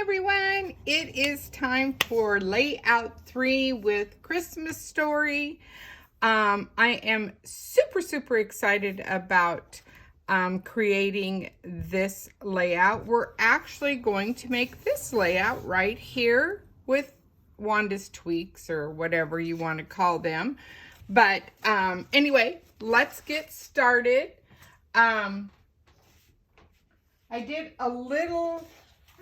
everyone, it is time for layout 3 with Christmas Story. I am super excited about creating this layout. We're actually going to make this layout right here with Wanda's tweaks or whatever you want to call them. But anyway, let's get started. I did a little,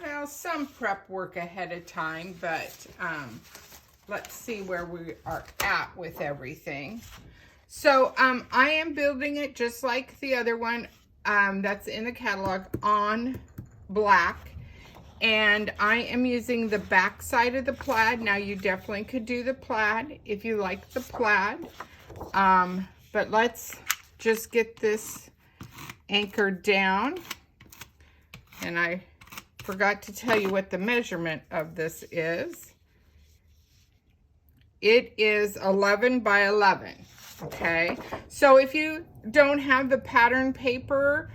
well, some prep work ahead of time, but let's see where we are at with everything. So I am building it just like the other one that's in the catalog on black. And I am using the back side of the plaid. Now you definitely could do the plaid if you like the plaid. But let's just get this anchored down. And I forgot to tell you what the measurement of this is. It is 11 by 11, okay? So if you don't have the pattern paper,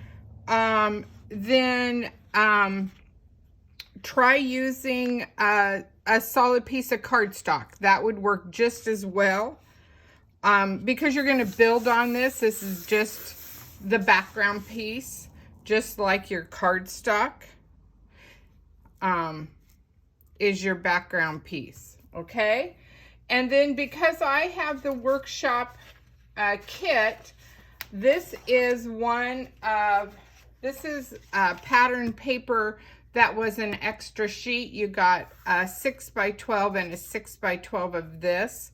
then try using a solid piece of cardstock. That would work just as well. Because you're gonna build on this, this is just the background piece. Just like your cardstock is your background piece, okay? And then because I have the workshop kit, this is pattern paper that was an extra sheet. You got a 6 by 12 and a 6 by 12 of this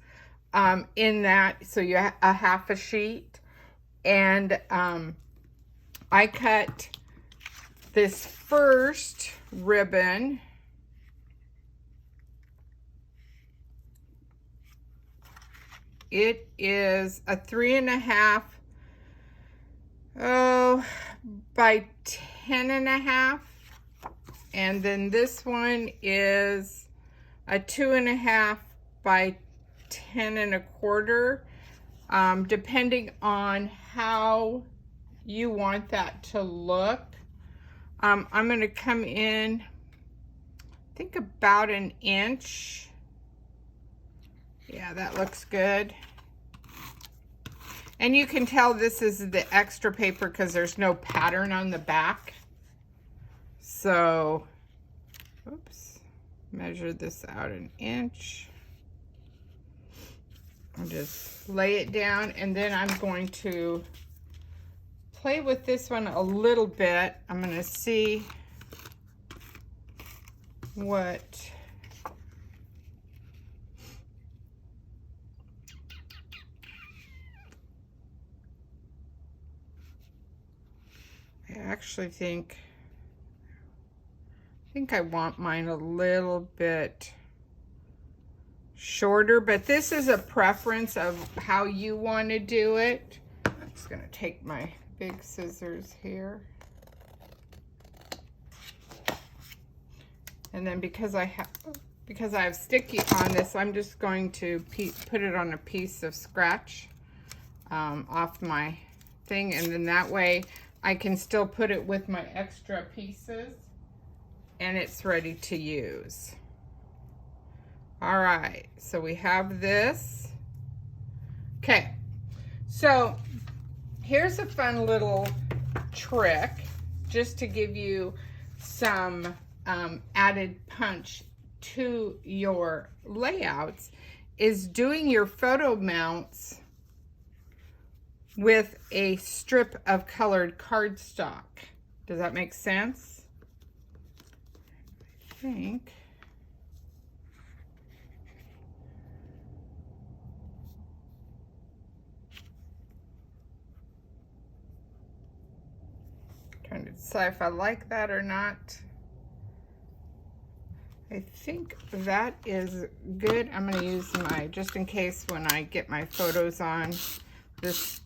in that, so you have a half a sheet. And I cut this first ribbon it is a 3.5 by 10.5, and then this one is a 2.5 by 10.25, depending on how you want that to look. I'm going to come in, I think about an inch. Yeah, that looks good. And you can tell this is the extra paper because there's no pattern on the back. So, oops, measure this out an inch. I'll just lay it down, and then I'm going to play with this one a little bit. I'm going to see what I actually think I want mine a little bit shorter, but this is a preference of how you want to do it. I'm just going to take my big scissors here, and then because I have sticky on this, I'm just going to put it on a piece of scratch off my thing, and then that way I can still put it with my extra pieces and it's ready to use. All right, so we have this. Okay, so here's a fun little trick just to give you some added punch to your layouts, is doing your photo mounts with a strip of colored cardstock. Does that make sense? I think. Trying to decide if I like that or not. I think that is good. I'm going to use my, just in case when I get my photos on, this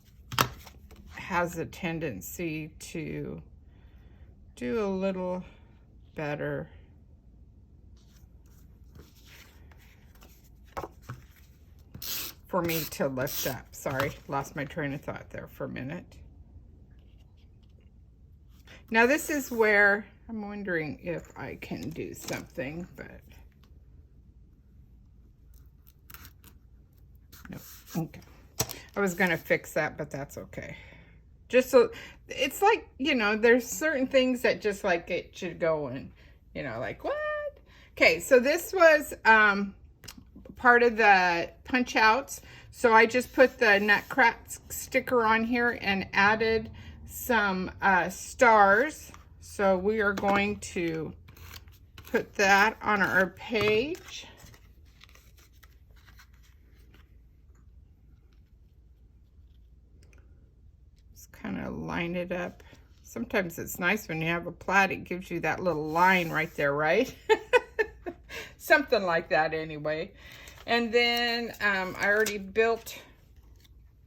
has a tendency to do a little better. For me to lift up. Sorry, lost my train of thought there for a minute. Now this is where I'm wondering if I can do something, but no. Okay. I was gonna fix that, but that's okay. Just so, it's like, you know, there's certain things that just like it should go in, you know, like what? Okay, so this was part of the punch outs. So I just put the Nutcracker sticker on here and added some stars. So we are going to put that on our page. Just kind of line it up. Sometimes it's nice when you have a plaid, it gives you that little line right there, right? Something like that anyway. And then I already built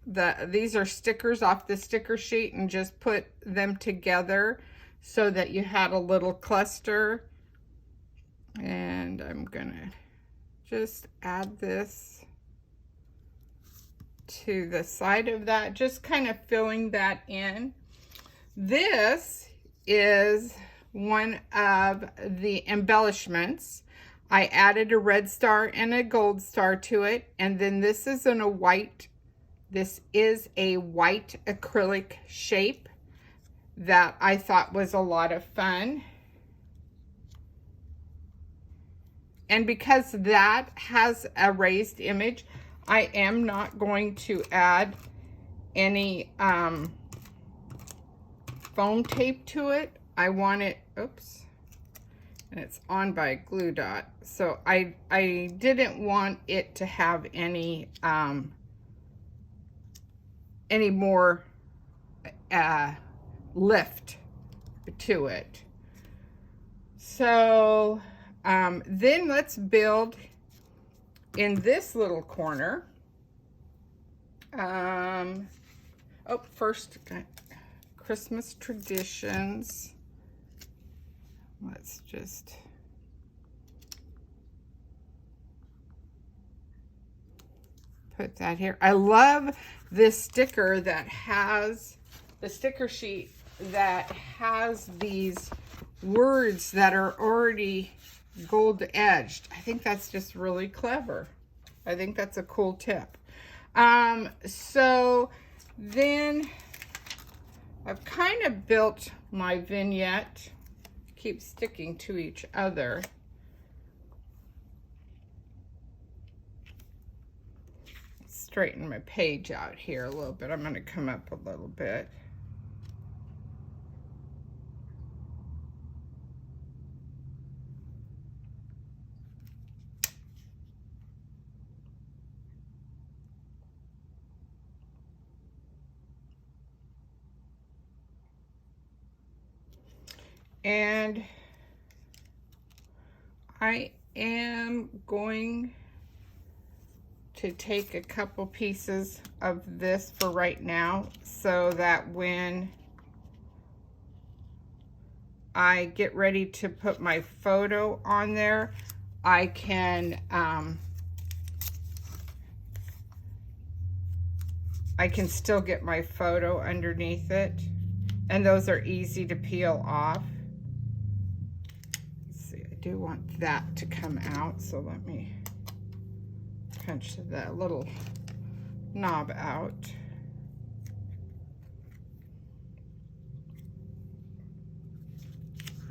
these are stickers off the sticker sheet and just put them together so that you had a little cluster. And I'm gonna just add this to the side of that, just kind of filling that in. This is one of the embellishments. I added a red star and a gold star to it, and then this is in a white. This is a white acrylic shape that I thought was a lot of fun. And because that has a raised image, I am not going to add any foam tape to it. I want it, oops, and it's on by a glue dot. So I didn't want it to have any more lift to it. So then let's build in this little corner. Oh, first, Christmas traditions. Let's just put that here. I love this sticker that has the sticker sheet that has these words that are already gold edged. I think that's just really clever. I think that's a cool tip. So then I've kind of built my vignette. Keep sticking to each other. Straighten my page out here a little bit. I'm going to come up a little bit. And I am going to take a couple pieces of this for right now so that when I get ready to put my photo on there, I can still get my photo underneath it, and those are easy to peel off. Let's see, I do want that to come out, so let me punch that little knob out.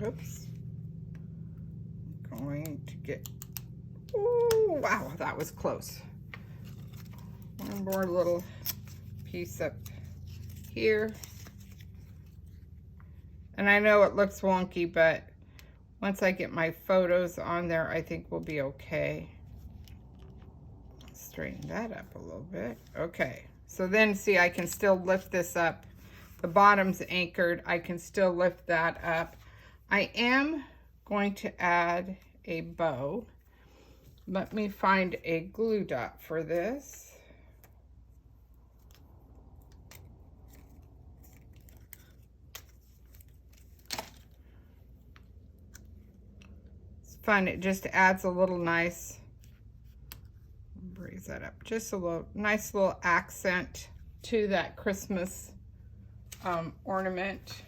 Oops. I'm going to get, oh wow, that was close. One more little piece up here. And I know it looks wonky, but once I get my photos on there, I think we'll be okay. Straighten that up a little bit. Okay, so then see, I can still lift this up. The bottom's anchored. I can still lift that up. I am going to add a bow. Let me find a glue dot for this. It's fun. It just adds a little nice, raise that up, just a little nice little accent to that Christmas ornament.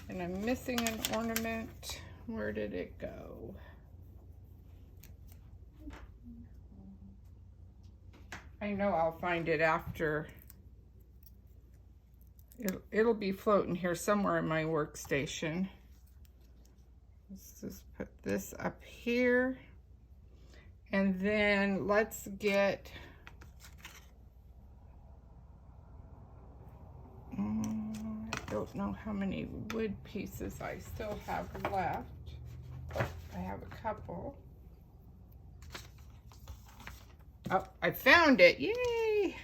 And I'm missing an ornament. Where did it go? I know I'll find it after. It'll be floating here somewhere in my workstation. Let's just put this up here. And then let's get, I don't know how many wood pieces I still have left. I have a couple. Oh, I found it, yay!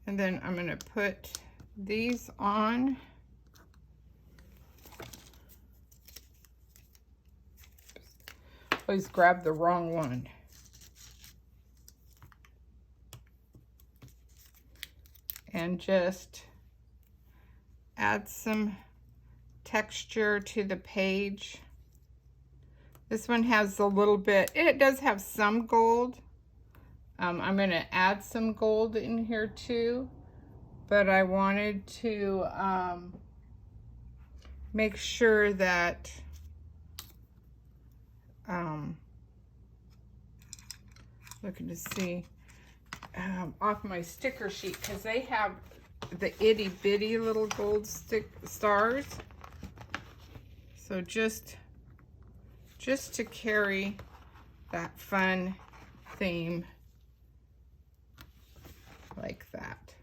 And then I'm gonna put these on. Always grab the wrong one. And just add some texture to the page. This one has a little bit, it does have some gold. I'm gonna add some gold in here too, but I wanted to make sure that looking to see off my sticker sheet, because they have the itty bitty little gold stars. So just to carry that fun theme like that.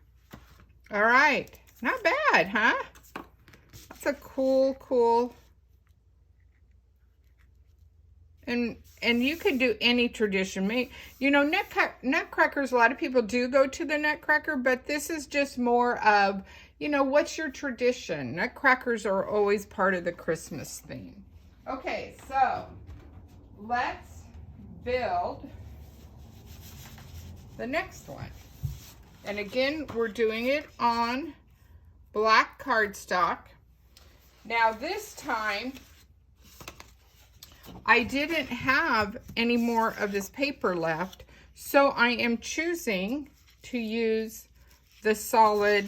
All right, not bad, huh? That's a cool. And you could do any tradition. You know, nutcrackers, a lot of people do go to the nutcracker, but this is just more of, you know, what's your tradition? Nutcrackers are always part of the Christmas theme. Okay, so let's build the next one. And again, we're doing it on black cardstock. Now this time, I didn't have any more of this paper left, so I am choosing to use the solid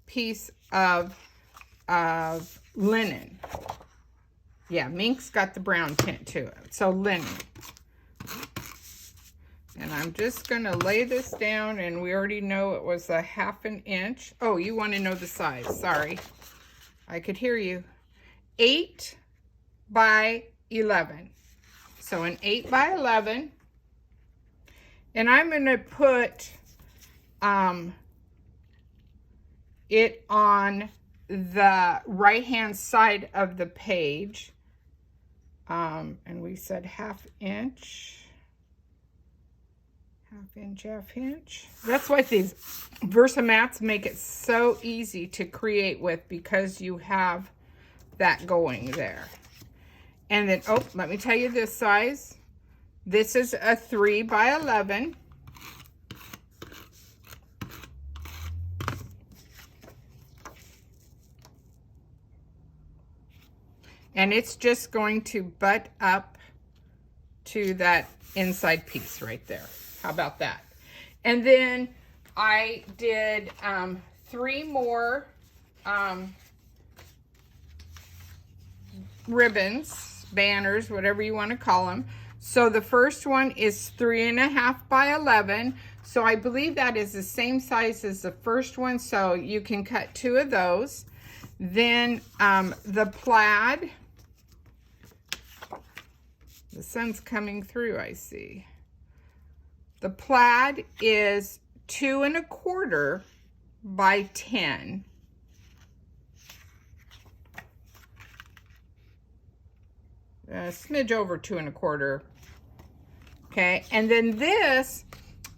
piece of linen. Yeah, Mink's got the brown tint to it, so linen. And I'm just gonna lay this down, and we already know it was a 1/2 inch. Oh, you want to know the size, sorry. I could hear you. 8 by 11. So an 8 by 11. And I'm going to put it on the right-hand side of the page. And we said 1/2 inch. 1/2 inch, 1/2 inch. That's why these Versamats make it so easy to create with, because you have that going there. And then, oh, let me tell you this size. This is a 3 by 11. And it's just going to butt up to that inside piece right there. How about that? And then I did 3 more ribbons, banners, whatever you want to call them. So the first one is 3.5 by 11. So I believe that is the same size as the first one. So you can cut 2 of those. Then the plaid. The sun's coming through, I see. The plaid is 2.25 by 10. A smidge over 2.25. Okay, and then this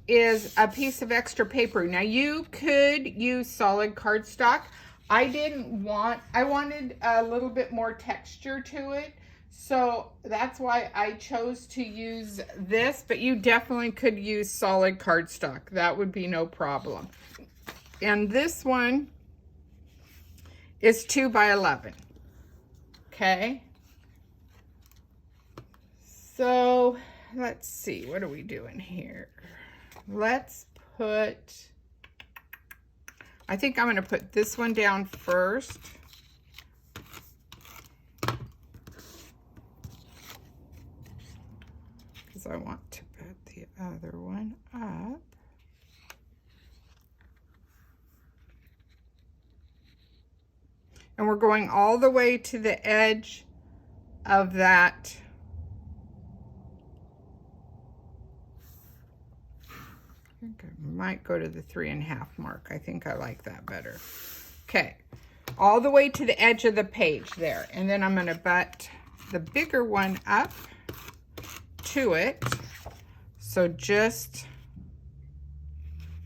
is a piece of extra paper. Now you could use solid cardstock. I wanted a little bit more texture to it. So that's why I chose to use this, but you definitely could use solid cardstock. That would be no problem. And this one is 2 by 11. Okay. So let's see, what are we doing here? Let's put, I think I'm going to put this one down first. Because I want to put the other one up. And we're going all the way to the edge of that. I think I might go to the 3.5 mark. I think I like that better. Okay, all the way to the edge of the page there. And then I'm going to butt the bigger one up to it. So just,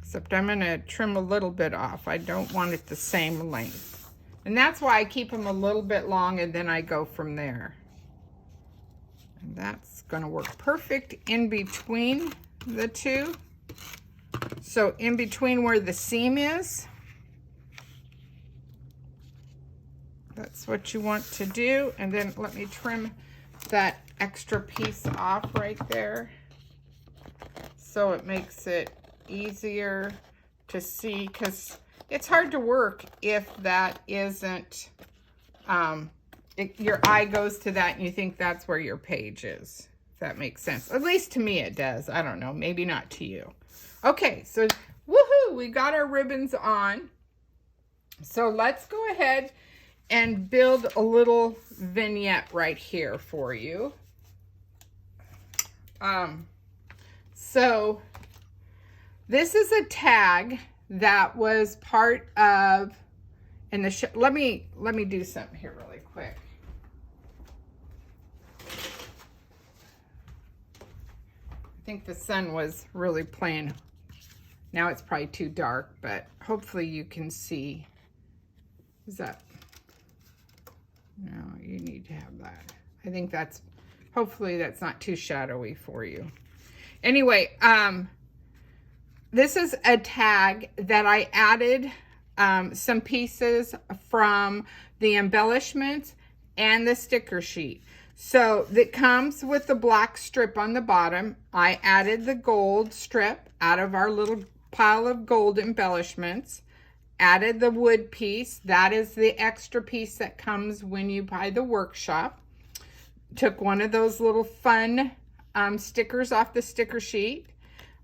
except I'm going to trim a little bit off. I don't want it the same length. And that's why I keep them a little bit long and then I go from there. And that's going to work perfect in between the two. So in between where the seam is, that's what you want to do. And then let me trim that extra piece off right there, so it makes it easier to see, because it's hard to work if that isn't, your eye goes to that and you think that's where your page is, if that makes sense. At least to me it does. I don't know, maybe not to you. Okay, so woohoo, we got our ribbons on. So let's go ahead and build a little vignette right here for you. So this is a tag that was part of, in the let me do something here really quick. I think the sun was really playing. Now it's probably too dark, but hopefully you can see. Is that? No, you need to have that. I think that's, hopefully that's not too shadowy for you. Anyway, this is a tag that I added some pieces from the embellishments and the sticker sheet. So that comes with the black strip on the bottom. I added the gold strip out of our little pile of gold embellishments. Added the wood piece. That is the extra piece that comes when you buy the workshop. Took one of those little fun stickers off the sticker sheet.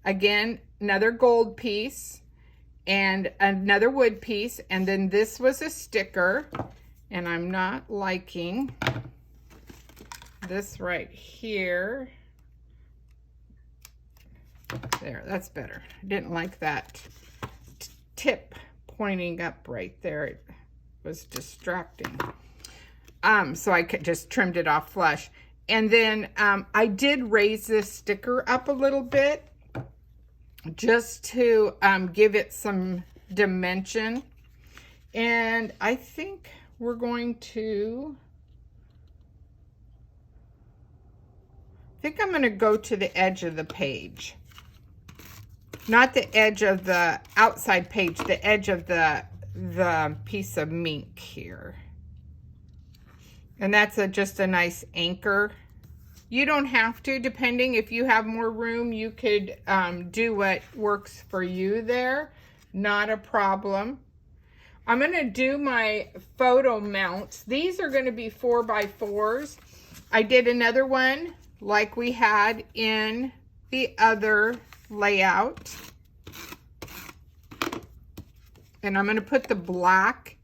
Again, another gold piece and another wood piece. And then this was a sticker, and I'm not liking this right here. There, that's better. I didn't like that tip pointing up right there. It was distracting. So I just trimmed it off flush. And then I did raise this sticker up a little bit just to give it some dimension. And I think we're going to, I'm going to go to the edge of the page. Not the edge of the outside page, the edge of the piece of mink here. And that's just a nice anchor. You don't have to, depending if you have more room, you could do what works for you there. Not a problem. I'm going to do my photo mounts. These are going to be 4x4s. I did another one like we had in the other layout. And I'm going to put the black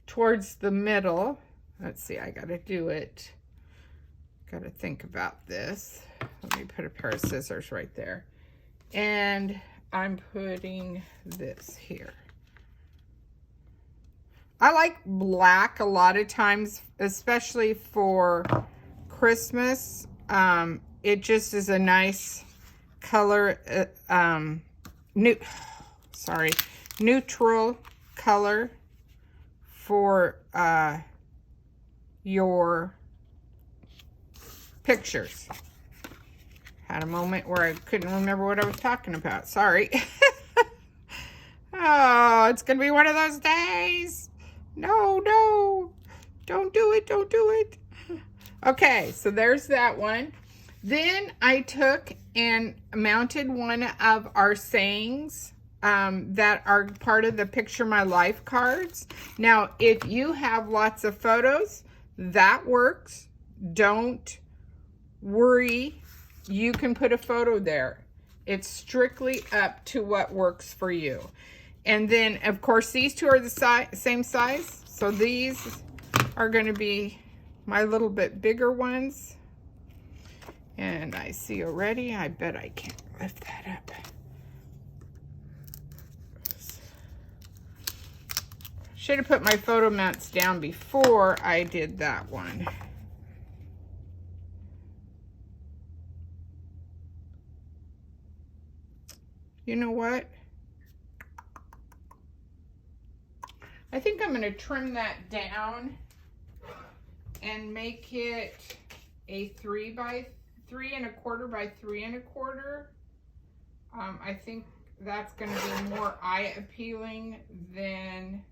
towards the middle. Let's see, I got to do it. Got to think about this. Let me put a pair of scissors right there. And I'm putting this here. I like black a lot of times, especially for Christmas. It just is a nice color, neutral color for your pictures. Had a moment where I couldn't remember what I was talking about. Sorry. Oh, it's gonna be one of those days. No, don't do it, don't do it. Okay, so there's that one. Then I took and mounted one of our sayings that are part of the Picture My Life cards. Now, if you have lots of photos, that works. Don't worry. You can put a photo there. It's strictly up to what works for you. And then, of course, these two are the same size. So these are going to be my little bit bigger ones. And I see already, I bet I can't lift that up. Should have put my photo mounts down before I did that one. You know what? I think I'm going to trim that down and make it a 3 by 3¼ by 3¼ I think that's going to be more eye appealing than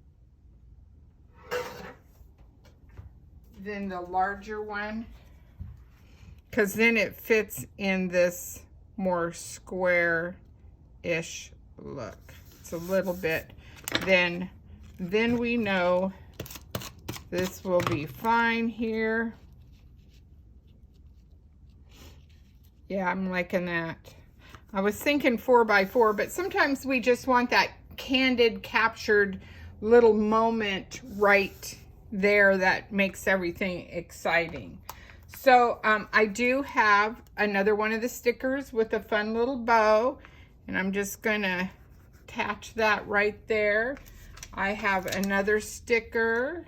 the larger one, because then it fits in this more square-ish look. It's a little bit, then we know this will be fine here. Yeah, I'm liking that. I was thinking 4 by 4, but sometimes we just want that candid, captured little moment right there that makes everything exciting. So I do have another one of the stickers with a fun little bow, and I'm just gonna attach that right there. I have another sticker.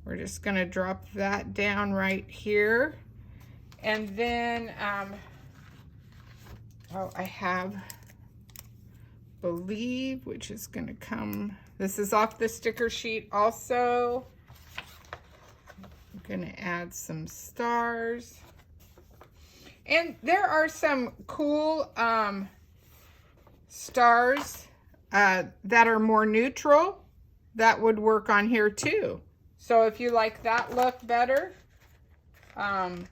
We're just gonna drop that down right here. And then, I have Believe, which is gonna come, this is off the sticker sheet also. I'm gonna add some stars. And there are some cool stars that are more neutral that would work on here too. So if you like that look better, that's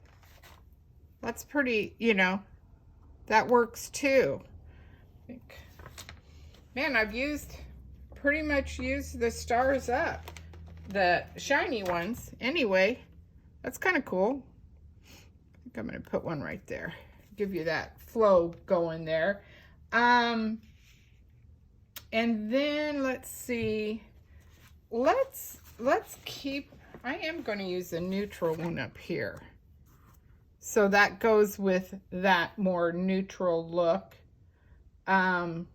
pretty, you know, that works too. I think, man, I've pretty much used the stars up. The shiny ones. Anyway, that's kind of cool. I think I'm going to put one right there. Give you that flow going there. And then let's see. Let's keep, I am going to use a neutral one up here. So that goes with that more neutral look. And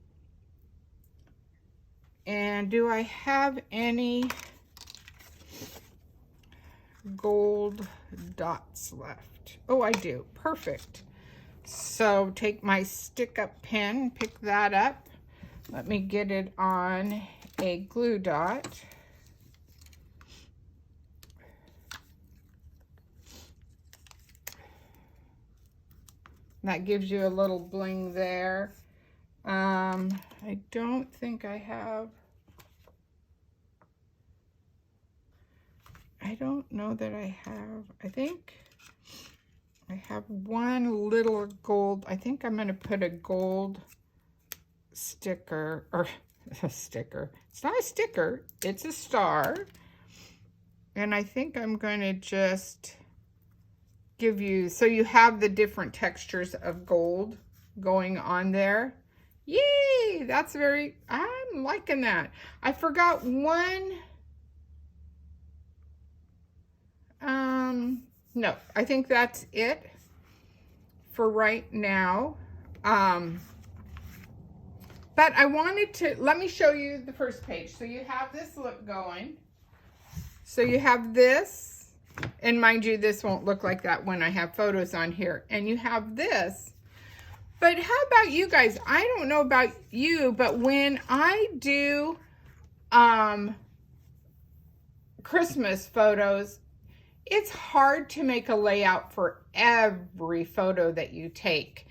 do I have any gold dots left? Oh, I do. Perfect. So take my stick up pen, pick that up. Let me get it on a glue dot. That gives you a little bling there. I don't think I have, I don't know that I have, I think I have one little gold, I think I'm going to put a gold sticker, or a sticker, it's not a sticker, it's a star, and I think I'm going to just give you, so you have the different textures of gold going on there. Yay, that's very, I'm liking that. I forgot one, no, I think that's it for right now. But I wanted to, let me show you the first page. So you have this look going. So you have this, and mind you, this won't look like that when I have photos on here. And you have this. But how about you guys? I don't know about you, but when I do Christmas photos, it's hard to make a layout for every photo that you take.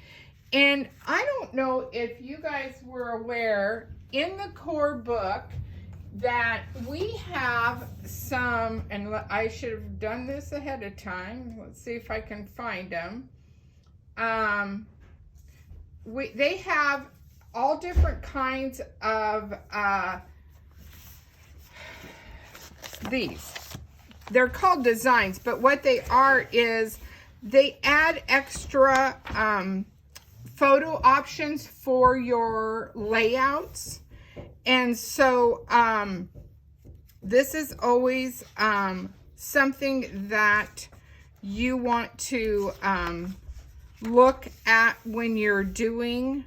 And I don't know if you guys were aware, in the core book, that we have some, and I should have done this ahead of time. Let's see if I can find them. they have all different kinds of these. They're called designs, but what they are is they add extra photo options for your layouts. And so this is always something that you want to look at when you're doing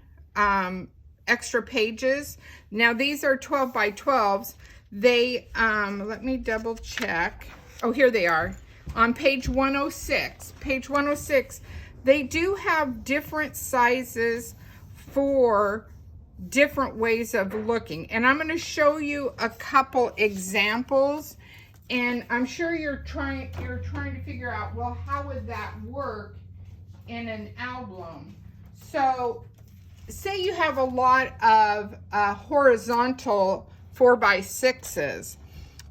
extra pages. Now these are 12 by 12s. They, let me double check. Oh, here they are. On page 106. Page 106, they do have different sizes for different ways of looking. And I'm going to show you a couple examples. And I'm sure you're trying to figure out, well, how would that work in an album? So say you have a lot of horizontal 4x6s.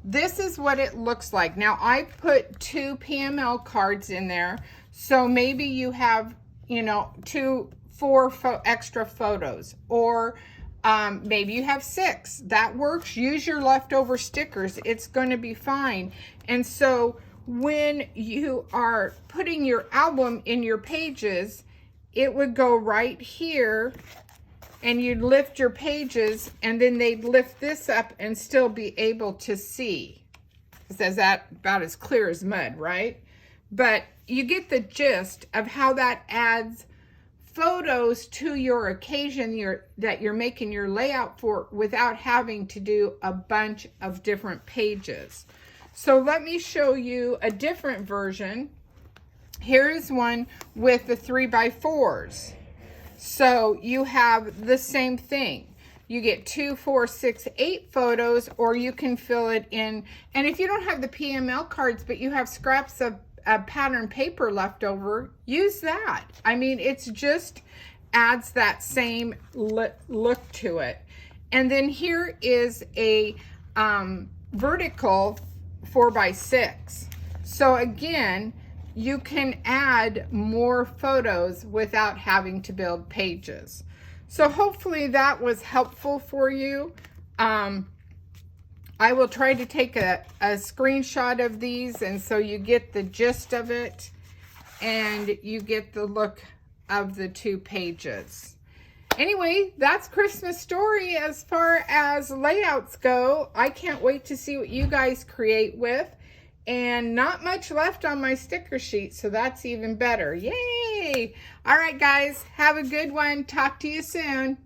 This is what it looks like. Now I put 2 PML cards in there. So maybe you have, you know, 4 extra photos, or maybe you have 6. That works. Use your leftover stickers. It's going to be fine. And so when you are putting your album in your pages, it would go right here, and you'd lift your pages, and then they'd lift this up and still be able to see. Is that about as clear as mud, right? But you get the gist of how that adds photos to your occasion that you're making your layout for without having to do a bunch of different pages. So let me show you a different version. Here is one with the 3x4s. So you have the same thing. You get 2, 4, 6, 8 photos, or you can fill it in. And if you don't have the PML cards, but you have scraps of pattern paper left over, use that. I mean, it's just adds that same look to it. And then here is a vertical 4x6. So again, you can add more photos without having to build pages. So hopefully that was helpful for you. I will try to take a screenshot of these, and so you get the gist of it and you get the look of the 2 pages. Anyway, that's Christmas Story as far as layouts go. I can't wait to see what you guys create with. And not much left on my sticker sheet, so that's even better. Yay! All right, guys, have a good one. Talk to you soon.